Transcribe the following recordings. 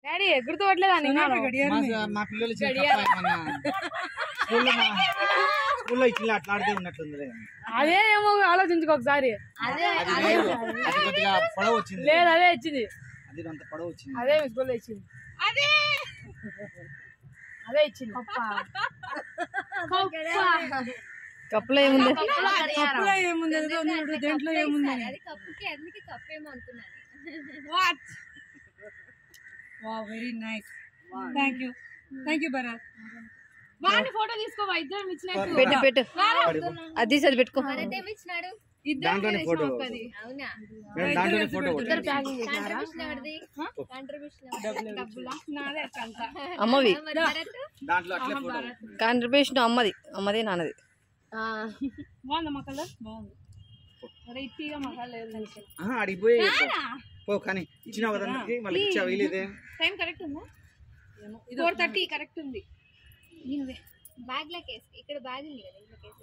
Daddy గుర్తుపట్టలేదా మా పిల్లలు స్కూల్లో ఇట్లా అట్లాడితే ఉన్నట్లుంది. అదే ఏమో ఆలోచించుకో ఒకసారి. పొడవ వచ్చింది. లేదు అదే ఇచ్చింది. అది అంత పొడవ వచ్చింది. అదే మీ స్కూల్లో ఇచ్చింది. అదే ఇచ్చింది. కప్పులో ఏముంది? దేంట్లో ఏముంది? Very nice. Thank you Bharat. వాడిని ఫోటో తీసుకోవా? ఇద్దరు ఇచ్చినట్టు పెట్టు అది తీసి అది పెట్టుకో. అమ్మవి కాంట్రిబ్యూషన్ అమ్మది నాన్నది. బాగుందమ్మా కలర్ బాగుంది. అడిగిపోయి కానీ ఇచ్చిన మళ్ళీ ఇచ్చావేలేదే. టైం కరెక్ట్ ఉందా? 4:30 కరెక్ట్ ఉంది. బ్యాగ్ లో కేసు ఇక్కడ బ్యాగ్ ఉంది కదా, ఇంట్లో కేసు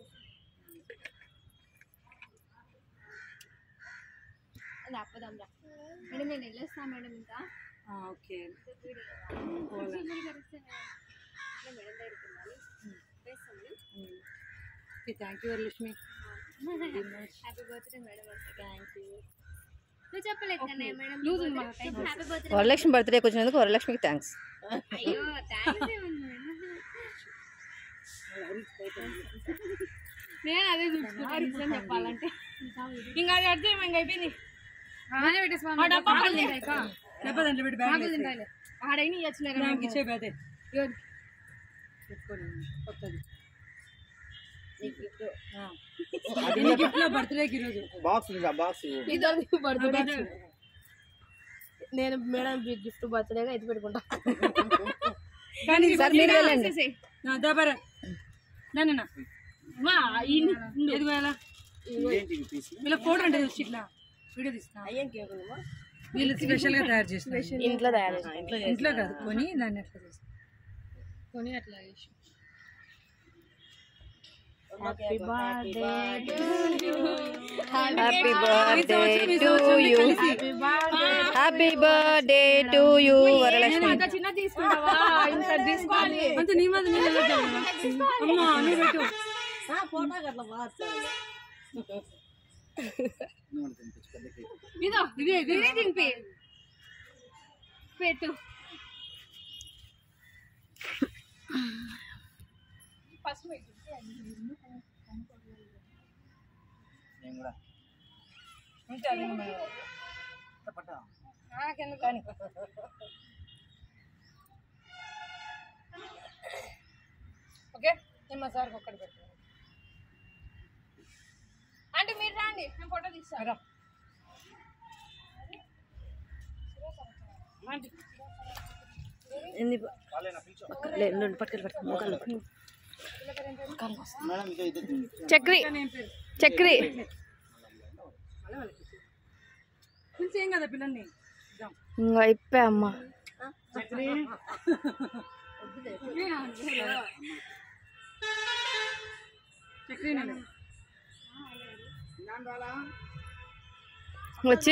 అది అప్పదాం రా మేడం. నేను వెళ్ళొస్తా మేడం. ఇంకా okay thank you Varalakshmi. Happy birthday madam. Thank you. నువ్వు చెప్పలేదు కదా మేడం హ్యాపీ బర్త్డే. వరలక్ష్మి బర్త్డేకి వచ్చినందుకు వరలక్ష్మికి థ్యాంక్స్. అయ్యో థ్యాంక్స్ ఏముంది మేడం. నేను అదే చూసుకుంటాను చెప్పాలంటే. ఇంకా అది అడితే ఇంకా అయిపోయింది. ఆడైనా బర్త్డేకి ఈరోజు నేను మేడం గిఫ్ట్ బర్త్డేగా ఎత్తి పెట్టుకుంటా. వీళ్ళ ఫోటో అంటే ఇట్లా వీడియో తీస్తున్నా. వీళ్ళు స్పెషల్ గా తయారు చేసిన ఇంట్లో తయారు ఇంట్లో కాదు కొని దాన్ని అట్లా చేసి కొని అట్లా చేసి. Happy birthday to you Varalakshmi. చిన్న తీసుకుంటావా? ఇంత తీసుకోవాలి అంత నీ మీద అమ్మా నువ్వు పెట్టు. ఇదో ఇది తినిపి పెట్టు. ఫస్ట్ ఓకే నేను సార్ ఒక్కటి పెట్టు. అంటే మీరు రండి, నేను ఫోటో తీస్తాను. చక్రి చక్రి ఏం కదా పిల్లల్ని అయిపోయా అమ్మ. చక్రీ వచ్చి